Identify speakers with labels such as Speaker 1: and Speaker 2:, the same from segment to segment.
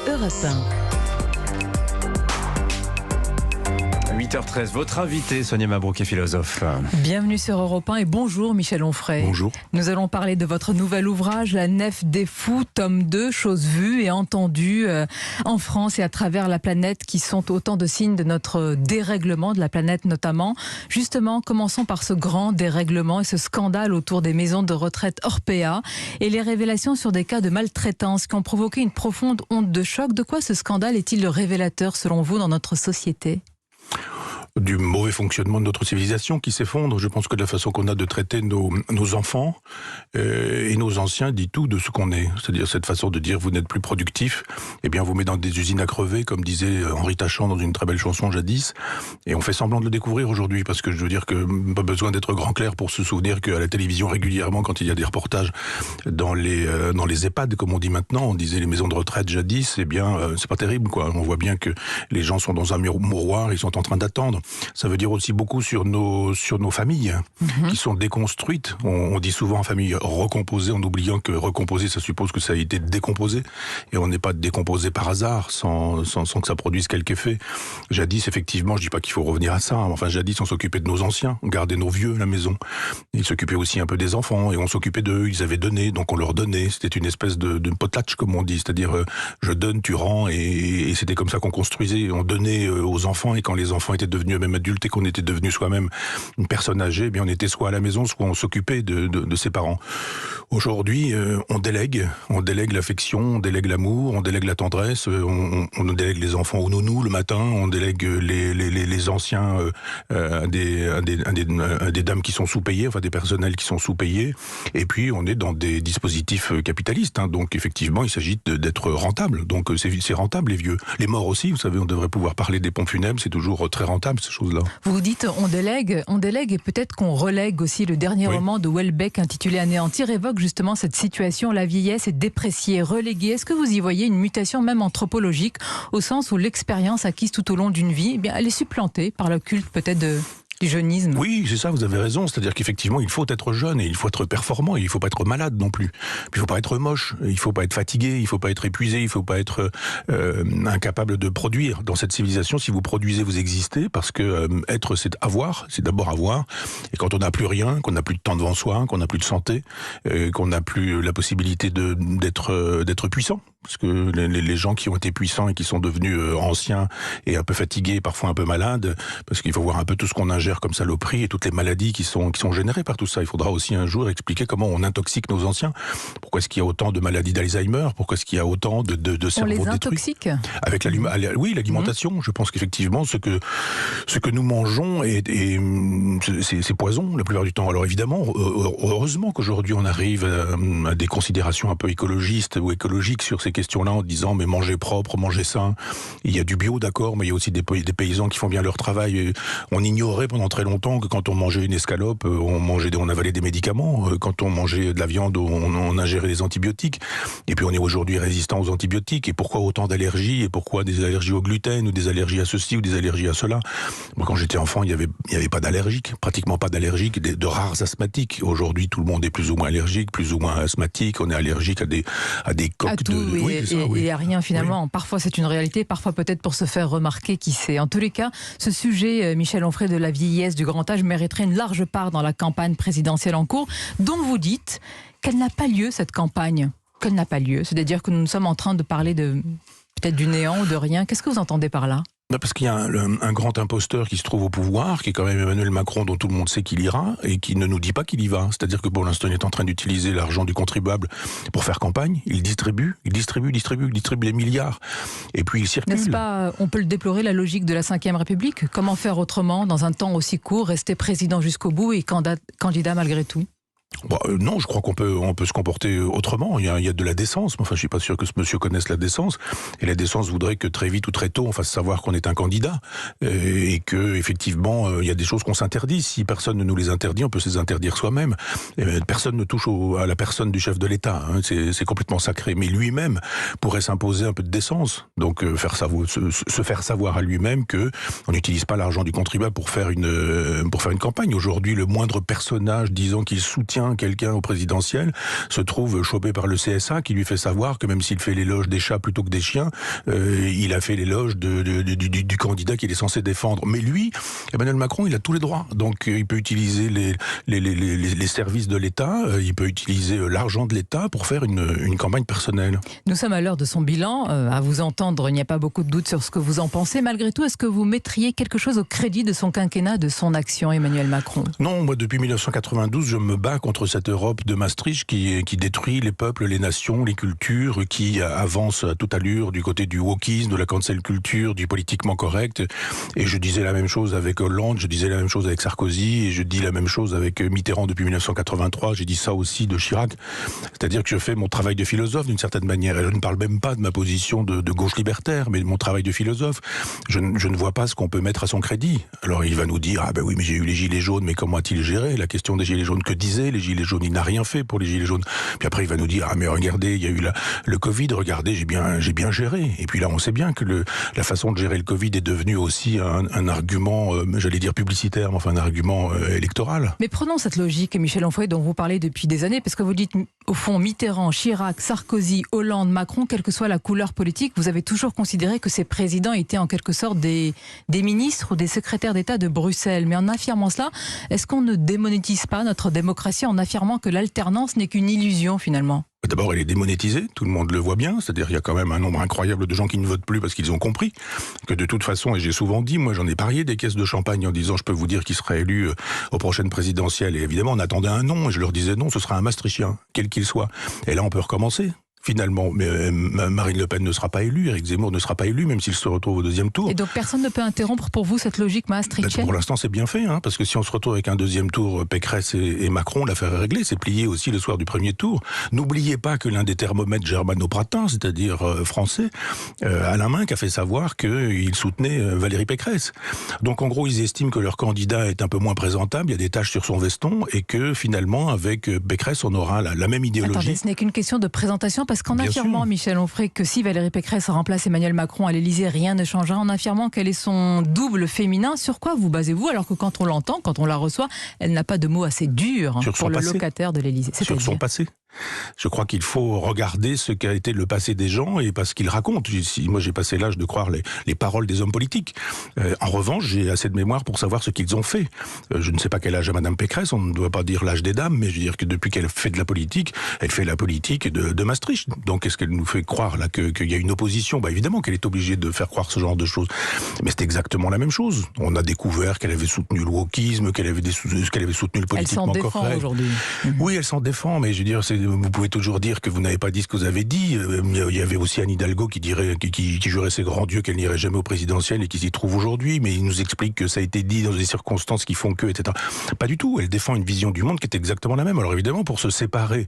Speaker 1: Europe 1.
Speaker 2: 8h13, votre invité, Sonia Mabrouk, est philosophe.
Speaker 3: Bienvenue sur Europe 1 et bonjour Michel Onfray.
Speaker 2: Bonjour.
Speaker 3: Nous allons parler de votre nouvel ouvrage, La Nef des Fous, tome 2, choses vues et entendues en France et à travers la planète, qui sont autant de signes de notre dérèglement, de la planète notamment. Justement, commençons par ce grand dérèglement et ce scandale autour des maisons de retraite Orpea et les révélations sur des cas de maltraitance qui ont provoqué une profonde onde de choc. De quoi ce scandale est-il le révélateur selon vous dans notre société ?
Speaker 4: Du mauvais fonctionnement de notre civilisation qui s'effondre. Je pense que la façon qu'on a de traiter nos enfants et nos anciens dit tout de ce qu'on est. C'est-à-dire cette façon de dire vous n'êtes plus productif, eh bien vous met dans des usines à crever, comme disait Henri Tachant dans une très belle chanson jadis, et on fait semblant de le découvrir aujourd'hui, parce que je veux dire que pas besoin d'être grand clair pour se souvenir qu'à la télévision régulièrement, quand il y a des reportages dans les EHPAD, comme on dit maintenant, on disait les maisons de retraite jadis, eh bien c'est pas terrible quoi. On voit bien que les gens sont dans un mouroir, ils sont en train d'attendre. Ça veut dire aussi beaucoup sur nos familles qui sont déconstruites. On dit souvent famille recomposée, en oubliant que recomposer, ça suppose que ça a été décomposé. Et on n'est pas décomposé par hasard, sans que ça produise quelque effet. Jadis, effectivement, je dis pas qu'il faut revenir à ça. Enfin, jadis, on s'occupait de nos anciens, on gardait nos vieux à la maison. Ils s'occupaient aussi un peu des enfants, et on s'occupait d'eux. Ils avaient donné, donc on leur donnait. C'était une espèce de potlatch, comme on dit. C'est-à-dire, je donne, tu rends, et c'était comme ça qu'on construisait. On donnait aux enfants, et quand les enfants étaient devenus même adultes et qu'on était devenu soi-même une personne âgée, eh bien on était soit à la maison, soit on s'occupait de ses parents. Aujourd'hui, on délègue l'affection, on délègue l'amour, on délègue la tendresse, on délègue les enfants aux nounous le matin, on délègue les anciens à des dames qui sont sous-payées, enfin des personnels qui sont sous-payés, et puis on est dans des dispositifs capitalistes, hein, donc effectivement il s'agit d'être rentable, donc c'est rentable les vieux. Les morts aussi, vous savez, on devrait pouvoir parler des pompes funèbres, c'est toujours très rentable ces choses-là.
Speaker 3: Vous dites on délègue et peut-être qu'on relègue aussi. Le dernier roman de Houellebecq intitulé Anéantir évoque justement cette situation. La vieillesse est dépréciée, reléguée. Est-ce que vous y voyez une mutation même anthropologique, au sens où l'expérience acquise tout au long d'une vie, eh bien, elle est supplantée par le culte peut-être du jeunisme?
Speaker 4: Oui, c'est ça, vous avez raison. C'est-à-dire qu'effectivement, il faut être jeune et il faut être performant et il faut pas être malade non plus. Puis il faut pas être moche, il faut pas être fatigué, il faut pas être épuisé, il faut pas être incapable de produire. Dans cette civilisation, si vous produisez, vous existez, parce que être, c'est avoir, c'est d'abord avoir. Et quand on n'a plus rien, qu'on n'a plus de temps devant soi, qu'on n'a plus de santé, qu'on n'a plus la possibilité d'être puissant. Parce que les gens qui ont été puissants et qui sont devenus anciens et un peu fatigués, parfois un peu malades, parce qu'il faut voir un peu tout ce qu'on ingère comme saloperie et toutes les maladies qui sont générées par tout ça. Il faudra aussi un jour expliquer comment on intoxique nos anciens. Pourquoi est-ce qu'il y a autant de maladies d'Alzheimer? Pourquoi est-ce qu'il y a autant de cerveaux détruits?
Speaker 3: On les intoxique
Speaker 4: avec l'alimentation. Je pense qu'effectivement, ce que nous mangeons c'est poison la plupart du temps. Alors évidemment, heureusement qu'aujourd'hui on arrive à des considérations un peu écologistes ou écologiques sur ces questions-là, en disant mais manger propre, manger sain. Il y a du bio, d'accord, mais il y a aussi des paysans qui font bien leur travail. On ignorait pendant très longtemps que quand on mangeait une escalope, on avalait des médicaments. Quand on mangeait de la viande, on ingérait des antibiotiques. Et puis on est aujourd'hui résistant aux antibiotiques. Et pourquoi autant d'allergies? Et pourquoi des allergies au gluten, ou des allergies à ceci, ou des allergies à cela? Moi, quand j'étais enfant, il y avait pas d'allergiques, pratiquement pas d'allergiques, de rares asthmatiques. Aujourd'hui, tout le monde est plus ou moins allergique, plus ou moins asthmatique. On est allergique à des coques
Speaker 3: et à rien finalement. Oui. Parfois c'est une réalité, parfois peut-être pour se faire remarquer, qui sait. En tous les cas, ce sujet, Michel Onfray, de la vieillesse, du grand âge, mériterait une large part dans la campagne présidentielle en cours, dont vous dites qu'elle n'a pas lieu, cette campagne. Qu'elle n'a pas lieu. C'est-à-dire que nous sommes en train de parler peut-être du néant ou de rien. Qu'est-ce que vous entendez par là?
Speaker 4: Parce qu'il y a un grand imposteur qui se trouve au pouvoir, qui est quand même Emmanuel Macron, dont tout le monde sait qu'il ira, et qui ne nous dit pas qu'il y va. C'est-à-dire que pour l'instant, il est en train d'utiliser l'argent du contribuable pour faire campagne. Il distribue des milliards. Et puis il circule.
Speaker 3: N'est-ce pas, on peut le déplorer, la logique de la Ve République? Comment faire autrement, dans un temps aussi court, rester président jusqu'au bout et candidat malgré tout?
Speaker 4: Non, je crois qu'on peut se comporter autrement. Il y a de la décence. Enfin, je suis pas sûr que ce monsieur connaisse la décence. Et la décence voudrait que très vite ou très tôt, on fasse savoir qu'on est un candidat. Et que, effectivement, il y a des choses qu'on s'interdit. Si personne ne nous les interdit, on peut se les interdire soi-même. Personne ne touche à la personne du chef de l'État. Hein. C'est complètement sacré. Mais lui-même pourrait s'imposer un peu de décence. Donc, se faire savoir à lui-même que on n'utilise pas l'argent du contribuable pour faire une campagne. Aujourd'hui, le moindre personnage disant qu'il soutient quelqu'un au présidentiel se trouve chopé par le CSA qui lui fait savoir que même s'il fait l'éloge des chats plutôt que des chiens, il a fait l'éloge du candidat qu'il est censé défendre. Mais lui, Emmanuel Macron, il a tous les droits. Donc il peut utiliser les services de l'État, il peut utiliser l'argent de l'État pour faire une campagne personnelle.
Speaker 3: Nous sommes à l'heure de son bilan. À vous entendre, il n'y a pas beaucoup de doute sur ce que vous en pensez. Malgré tout, est-ce que vous mettriez quelque chose au crédit de son quinquennat, de son action, Emmanuel Macron?
Speaker 4: Non, moi depuis 1992, je me bats contre cette Europe de Maastricht qui détruit les peuples, les nations, les cultures, qui avance à toute allure du côté du wokisme, de la cancel culture, du politiquement correct. Et je disais la même chose avec Hollande, je disais la même chose avec Sarkozy, et je dis la même chose avec Mitterrand depuis 1983. J'ai dit ça aussi de Chirac. C'est-à-dire que je fais mon travail de philosophe d'une certaine manière. Et je ne parle même pas de ma position de gauche libertaire, mais de mon travail de philosophe. Je ne vois pas ce qu'on peut mettre à son crédit. Alors il va nous dire, ah ben oui, mais j'ai eu les gilets jaunes, mais comment a-t-il géré la question des gilets jaunes? Que disaient les gilets jaunes? Il n'a rien fait pour les gilets jaunes. Puis après il va nous dire, ah mais regardez, il y a eu le Covid, regardez, j'ai bien géré. Et puis là on sait bien que la façon de gérer le Covid est devenue aussi un argument, j'allais dire publicitaire, mais enfin un argument électoral.
Speaker 3: Mais prenons cette logique, Michel Onfray, dont vous parlez depuis des années, parce que vous dites, au fond, Mitterrand, Chirac, Sarkozy, Hollande, Macron, quelle que soit la couleur politique, vous avez toujours considéré que ces présidents étaient en quelque sorte des ministres ou des secrétaires d'État de Bruxelles. Mais en affirmant cela, est-ce qu'on ne démonétise pas notre démocratie en affirmant que l'alternance n'est qu'une illusion finalement ?
Speaker 4: D'abord, elle est démonétisée, tout le monde le voit bien, c'est-à-dire qu'il y a quand même un nombre incroyable de gens qui ne votent plus parce qu'ils ont compris que de toute façon, et j'ai souvent dit, moi j'en ai parié des caisses de champagne en disant je peux vous dire qu'il sera élu aux prochaines présidentielles, et évidemment on attendait un nom, et je leur disais non, ce sera un Maastrichtien, quel qu'il soit. Et là on peut recommencer. Finalement, mais Marine Le Pen ne sera pas élue, Éric Zemmour ne sera pas élu, même s'il se retrouve au deuxième tour.
Speaker 3: Et donc personne ne peut interrompre pour vous cette logique maastrichtienne ?
Speaker 4: Pour l'instant, c'est bien fait, parce que si on se retrouve avec un deuxième tour, Pécresse et Macron, l'affaire est réglée. C'est plié aussi le soir du premier tour. N'oubliez pas que l'un des thermomètres germano-pratins, c'est-à-dire français, Alain Minc a fait savoir qu'il soutenait Valérie Pécresse. Donc en gros, ils estiment que leur candidat est un peu moins présentable, il y a des taches sur son veston, et que finalement, avec Pécresse, on aura la même idéologie.
Speaker 3: Attendez, ce n'est qu'une question de présentation, parce qu'en affirmant, Michel Onfray, que si Valérie Pécresse remplace Emmanuel Macron à l'Élysée, rien ne changera, en affirmant qu'elle est son double féminin, sur quoi vous basez-vous, alors que quand on l'entend, quand on la reçoit, elle n'a pas de mots assez durs pour le locataire de l'Élysée.
Speaker 4: Sur son passé. Je crois qu'il faut regarder ce qu'a été le passé des gens et pas ce qu'ils racontent. Moi, j'ai passé l'âge de croire les paroles des hommes politiques. En revanche, j'ai assez de mémoire pour savoir ce qu'ils ont fait. Je ne sais pas quel âge a Madame Pécresse, on ne doit pas dire l'âge des dames, mais je veux dire que depuis qu'elle fait de la politique, elle fait la politique de Maastricht. Donc, est-ce qu'elle nous fait croire là qu'il y a une opposition ? Évidemment qu'elle est obligée de faire croire ce genre de choses. Mais c'est exactement la même chose. On a découvert qu'elle avait soutenu le wokisme, qu'elle avait soutenu le politiquement correct. Elle s'en défend aujourd'hui. Oui, elle s'en défend, mais je veux dire, vous pouvez toujours dire que vous n'avez pas dit ce que vous avez dit. Il y avait aussi Anne Hidalgo qui jurait ses grands dieux qu'elle n'irait jamais au présidentiel et qui s'y trouve aujourd'hui, mais il nous explique que ça a été dit dans des circonstances qui font que, etc. Pas du tout. Elle défend une vision du monde qui est exactement la même. Alors évidemment, pour se séparer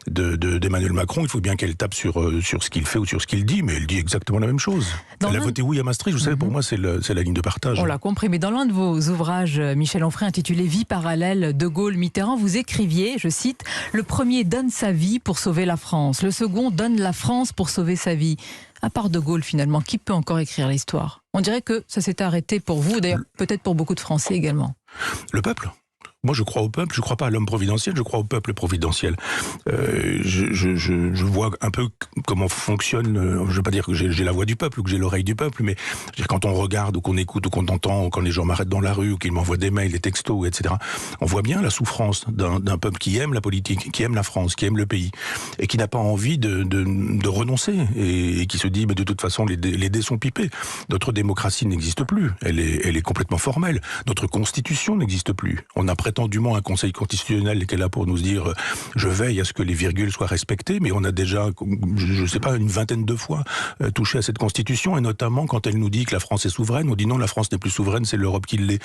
Speaker 4: d'Emmanuel Macron, il faut bien qu'elle tape sur ce qu'il fait ou sur ce qu'il dit, mais elle dit exactement la même chose. Elle a voté oui à Maastricht, vous savez, pour moi, c'est la ligne de partage.
Speaker 3: On l'a compris, mais dans l'un de vos ouvrages, Michel Onfray, intitulé Vie parallèle, De Gaulle-Mitterrand, vous écriviez, je cite, « Le premier donne sa vie pour sauver la France. Le second donne la France pour sauver sa vie. » À part De Gaulle, finalement, qui peut encore écrire l'histoire ? On dirait que ça s'est arrêté pour vous, d'ailleurs peut-être pour beaucoup de Français également.
Speaker 4: Le peuple. Moi, je crois au peuple, je ne crois pas à l'homme providentiel, je crois au peuple providentiel. Je vois un peu comment fonctionne, je ne veux pas dire que j'ai la voix du peuple ou que j'ai l'oreille du peuple, mais je veux dire, quand on regarde ou qu'on écoute ou qu'on entend, ou quand les gens m'arrêtent dans la rue ou qu'ils m'envoient des mails, des textos, etc., on voit bien la souffrance d'un peuple qui aime la politique, qui aime la France, qui aime le pays, et qui n'a pas envie de renoncer, et qui se dit, mais de toute façon, les dés sont pipés. Notre démocratie n'existe plus, elle est complètement formelle. Notre constitution n'existe plus. On a prétendument un conseil constitutionnel qui est là pour nous dire je veille à ce que les virgules soient respectées, mais on a déjà, je ne sais pas, une vingtaine de fois touché à cette constitution, et notamment quand elle nous dit que la France est souveraine, on dit non, la France n'est plus souveraine, c'est l'Europe qui l'est.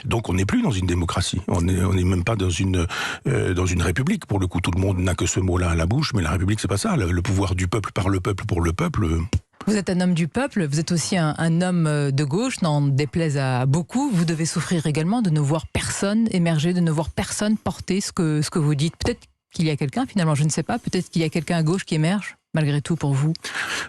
Speaker 4: Donc on n'est plus dans une démocratie, on n'est même pas dans une république. Pour le coup, tout le monde n'a que ce mot-là à la bouche, mais la république, c'est pas ça. Le pouvoir du peuple par le peuple pour le peuple.
Speaker 3: Vous êtes un homme du peuple, vous êtes aussi un homme de gauche, n'en déplaise à beaucoup. Vous devez souffrir également de ne voir personne émerger, de ne voir personne porter ce que vous dites. Peut-être qu'il y a quelqu'un, finalement, je ne sais pas, peut-être qu'il y a quelqu'un à gauche qui émerge. malgré tout, pour vous?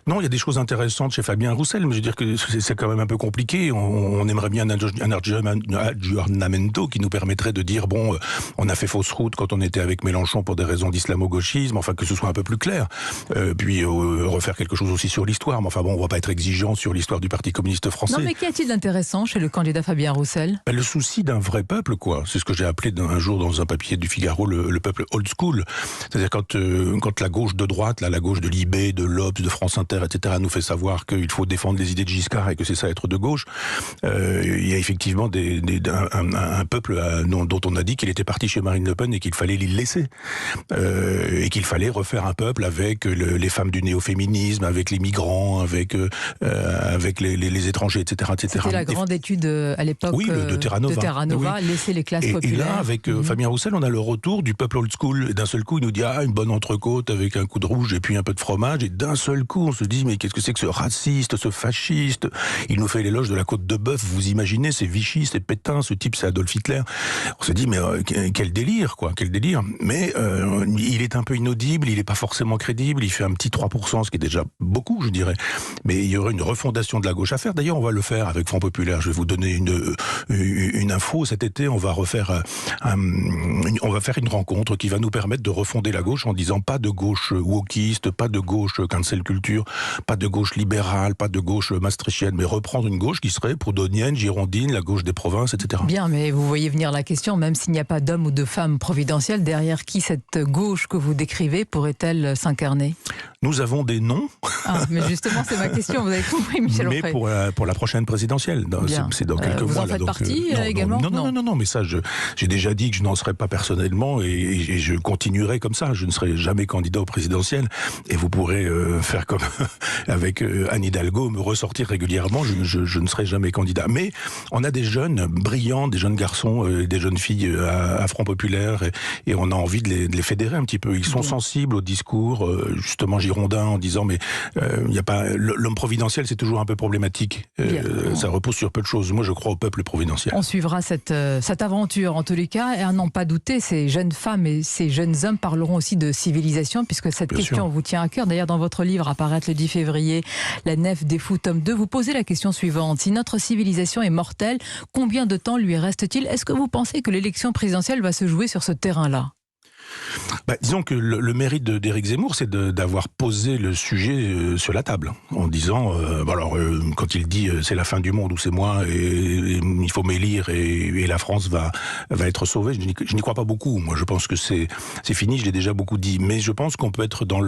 Speaker 4: Non, il y a des choses intéressantes chez Fabien Roussel, mais je veux dire que c'est quand même un peu compliqué. On aimerait bien un aggiornamento qui nous permettrait de dire, bon, on a fait fausse route quand on était avec Mélenchon pour des raisons d'islamo-gauchisme, enfin que ce soit un peu plus clair. Puis refaire quelque chose aussi sur l'histoire. Mais enfin bon, on va pas être exigeant sur l'histoire du Parti communiste français.
Speaker 3: Non, mais qu'y a-t-il d'intéressant chez le candidat Fabien Roussel?
Speaker 4: Le souci d'un vrai peuple, quoi. C'est ce que j'ai appelé un jour dans un papier du Figaro le peuple old school. C'est-à-dire quand la gauche de droite, la gauche de Libé, de l'Obs, de France Inter, etc., nous fait savoir qu'il faut défendre les idées de Giscard et que c'est ça être de gauche, il y a effectivement un peuple dont on a dit qu'il était parti chez Marine Le Pen et qu'il fallait l'y laisser. Et qu'il fallait refaire un peuple avec les femmes du néo-féminisme, avec les migrants, avec les étrangers, etc.
Speaker 3: C'était la grande étude à l'époque
Speaker 4: de Terranova,
Speaker 3: oui. Laisser les classes populaires.
Speaker 4: Et là, avec Fabien Roussel, on a le retour du peuple old school. Et d'un seul coup, il nous dit une bonne entrecôte avec un coup de rouge et puis un peu de fromage. Et d'un seul coup, on se dit mais qu'est-ce que c'est que ce raciste, ce fasciste? Il nous fait l'éloge de la côte de bœuf. Vous imaginez, c'est Vichy, c'est Pétain, ce type, c'est Adolf Hitler. On se dit mais quel délire, quoi, quel délire. Mais il est un peu inaudible, il n'est pas forcément crédible. Il fait un petit 3%, ce qui est déjà beaucoup, je dirais. Mais il y aurait une refondation de la gauche à faire. D'ailleurs, on va le faire avec Front Populaire. Je vais vous donner une info. Cet été, on va faire une rencontre qui va nous permettre de refonder la gauche en disant pas de gauche wokiste, pas de gauche cancel culture, pas de gauche libérale, pas de gauche maastrichtienne, mais reprendre une gauche qui serait proudhonienne, girondine, la gauche des provinces, etc.
Speaker 3: Bien, mais vous voyez venir la question, même s'il n'y a pas d'homme ou de femme providentielle, derrière qui cette gauche que vous décrivez pourrait-elle s'incarner?
Speaker 4: Nous avons des noms.
Speaker 3: Mais justement, c'est ma question, vous avez compris, Michel Onfray.
Speaker 4: Mais pour la prochaine présidentielle, c'est dans quelques mois.
Speaker 3: Vous en faites partie également?
Speaker 4: Non, mais ça, j'ai déjà dit que je n'en serais pas personnellement et je continuerai comme ça. Je ne serai jamais candidat au présidentiel et vous pourrez faire comme avec Anne Hidalgo, me ressortir régulièrement. Je ne serai jamais candidat. Mais on a des jeunes brillants, des jeunes garçons, des jeunes filles à Front Populaire et on a envie de les fédérer un petit peu. Ils sont sensibles au discours, justement girondin, en disant mais il y a pas l'homme providentiel, c'est toujours un peu problématique. Ça repose sur peu de choses. Moi, je crois au peuple providentiel.
Speaker 3: On suivra cette aventure en tous les cas. Et à n'en pas douter, ces jeunes femmes et ces jeunes hommes parleront aussi de civilisation, puisque cette question vous tient à cœur. D'ailleurs, dans votre livre, apparaître le 10 février, La Nef des Fous, tome 2, vous posez la question suivante. Si notre civilisation est mortelle, combien de temps lui reste-t-il? Est-ce que vous pensez que l'élection présidentielle va se jouer sur ce terrain-là?
Speaker 4: Disons que le mérite d'Éric Zemmour, c'est d'avoir posé le sujet sur la table, en disant, quand il dit c'est la fin du monde ou c'est moi, et il faut m'élire et la France va être sauvée, je n'y crois pas beaucoup. Moi, je pense que c'est fini, je l'ai déjà beaucoup dit. Mais je pense qu'on peut être dans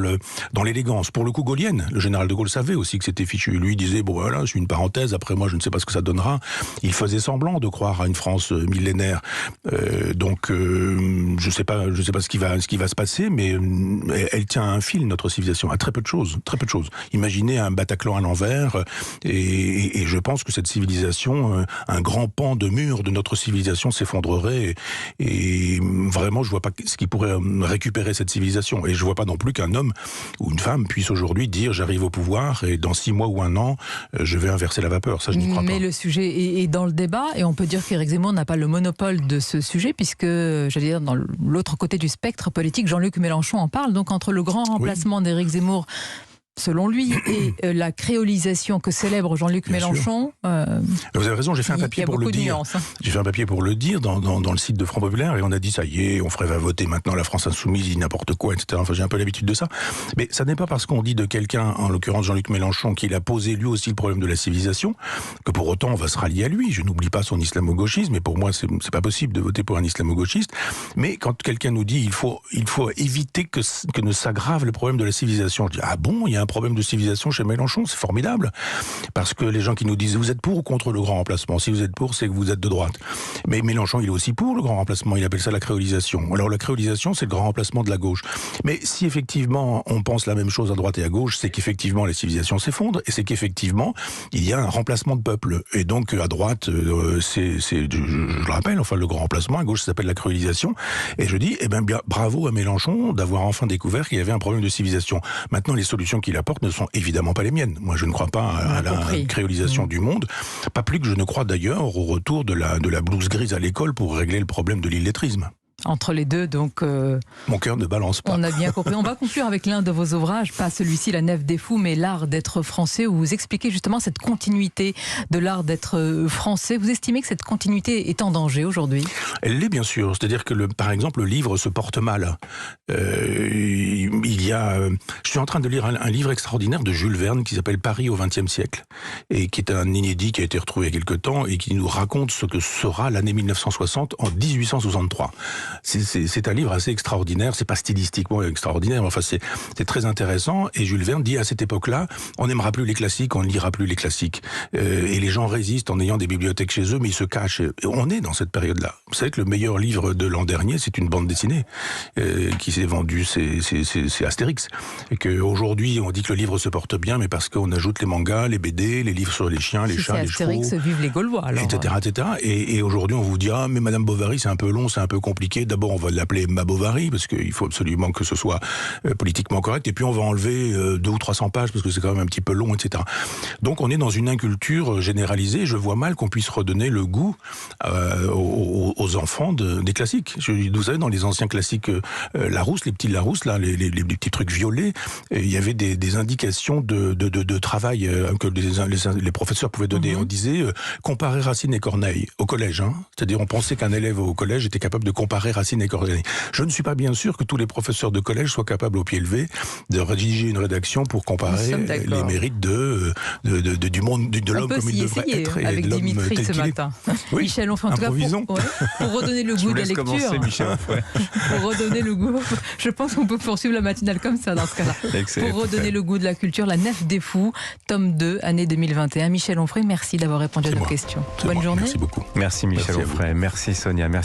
Speaker 4: l'élégance. Pour le coup, gaulienne, le général de Gaulle savait aussi que c'était fichu. Lui, il disait, bon voilà, je suis une parenthèse, après moi, je ne sais pas ce que ça donnera. Il faisait semblant de croire à une France millénaire. Je sais pas ce qui va se passer, mais elle tient à un fil, notre civilisation, à très peu de choses. Imaginez un Bataclan à l'envers, et je pense que cette civilisation, un grand pan de mur de notre civilisation s'effondrerait, et vraiment, je vois pas ce qui pourrait récupérer cette civilisation. Et je vois pas non plus qu'un homme ou une femme puisse aujourd'hui dire j'arrive au pouvoir, et dans 6 mois ou 1 an, je vais inverser la vapeur. Ça, je n'y crois pas.
Speaker 3: Mais le sujet est dans le débat, et on peut dire qu'Éric Zemmour n'a pas le monopole de ce sujet, puisque, j'allais dire, dans l'autre côté du spectre politique, Jean-Luc Mélenchon en parle. Donc entre le grand remplacement d'Éric Zemmour, selon lui, et la créolisation que célèbre Jean-Luc Mélenchon...
Speaker 4: Vous avez raison, j'ai fait un papier pour le dire. J'ai fait un papier pour le dire dans le site de Front Populaire, et on a dit ça y est, on va voter maintenant la France Insoumise, il dit n'importe quoi, etc. Enfin, j'ai un peu l'habitude de ça. Mais ça n'est pas parce qu'on dit de quelqu'un, en l'occurrence Jean-Luc Mélenchon, qu'il a posé lui aussi le problème de la civilisation, que pour autant on va se rallier à lui. Je n'oublie pas son islamo-gauchisme, mais pour moi c'est pas possible de voter pour un islamo-gauchiste. Mais quand quelqu'un nous dit il faut éviter que ne s'aggrave le problème de la civilisation, je dis ah bon, il y a un problème de civilisation chez Mélenchon, c'est formidable. Parce que les gens qui nous disent vous êtes pour ou contre le grand remplacement, si vous êtes pour, c'est que vous êtes de droite. Mais Mélenchon, il est aussi pour le grand remplacement, il appelle ça la créolisation. Alors la créolisation, c'est le grand remplacement de la gauche. Mais si effectivement on pense la même chose à droite et à gauche, c'est qu'effectivement la civilisation s'effondre, et c'est qu'effectivement il y a un remplacement de peuple. Et donc à droite, je le rappelle, enfin le grand remplacement, à gauche ça s'appelle la créolisation. Et je dis, bien bravo à Mélenchon d'avoir enfin découvert qu'il y avait un problème de civilisation. Maintenant, les solutions qu'il apporte ne sont évidemment pas les miennes. Moi, je ne crois pas à la créolisation du monde. Pas plus que je ne crois d'ailleurs au retour de la blouse grise à l'école pour régler le problème de l'illettrisme.
Speaker 3: Entre les deux, donc...
Speaker 4: Mon cœur ne balance pas.
Speaker 3: On a bien compris. On va conclure avec l'un de vos ouvrages, pas celui-ci, La Nef des Fous, mais L'Art d'être français, où vous expliquez justement cette continuité de l'art d'être français. Vous estimez que cette continuité est en danger aujourd'hui ?
Speaker 4: Elle l'est bien sûr. C'est-à-dire que, par exemple, le livre se porte mal. Je suis en train de lire un livre extraordinaire de Jules Verne qui s'appelle Paris au XXe siècle et qui est un inédit qui a été retrouvé il y a quelque temps et qui nous raconte ce que sera l'année 1960 en 1863. C'est un livre assez extraordinaire, c'est pas stylistiquement extraordinaire, mais enfin c'est très intéressant. Et Jules Verne dit à cette époque-là, on n'aimera plus les classiques, on ne lira plus les classiques. Et les gens résistent en ayant des bibliothèques chez eux, mais ils se cachent. Et on est dans cette période-là. Vous savez que le meilleur livre de l'an dernier, c'est une bande dessinée qui s'est vendue, c'est Astérix. Et qu'aujourd'hui, on dit que le livre se porte bien, mais parce qu'on ajoute les mangas, les BD, les livres sur les chiens, les chats, les chevaux.
Speaker 3: Astérix, vive les Gaulois, alors.
Speaker 4: Etc. Et aujourd'hui, on vous dit, mais Madame Bovary, c'est un peu long, c'est un peu compliqué. D'abord, on va l'appeler Ma Bovary, parce qu'il faut absolument que ce soit politiquement correct. Et puis, on va enlever 200 ou 300 pages, parce que c'est quand même un petit peu long, etc. Donc, on est dans une inculture généralisée. Je vois mal qu'on puisse redonner le goût aux enfants des classiques. Vous savez, dans les anciens classiques Larousse, les petits Larousse, là, les petits trucs violets, il y avait des indications de travail que les professeurs pouvaient donner. On disait comparer Racine et Corneille au collège. C'est-à-dire, on pensait qu'un élève au collège était capable de comparer Racine et Corneille. Je ne suis pas bien sûr que tous les professeurs de collège soient capables au pied levé de rédiger une rédaction pour comparer les mérites de l'homme comme il devrait être.
Speaker 3: Avec Dimitri ce matin.
Speaker 4: Oui,
Speaker 3: Michel Onfray, en tout cas, pour redonner le goût de la lecture. Pour redonner le goût, je pense qu'on peut poursuivre la matinale comme ça dans ce cas-là. Pour redonner le goût de la culture, La Nef des Fous, tome 2, année 2021. Michel Onfray, merci d'avoir répondu à nos questions. Bonne journée.
Speaker 4: Merci beaucoup.
Speaker 2: Merci Michel Onfray. Merci Sonia. Merci.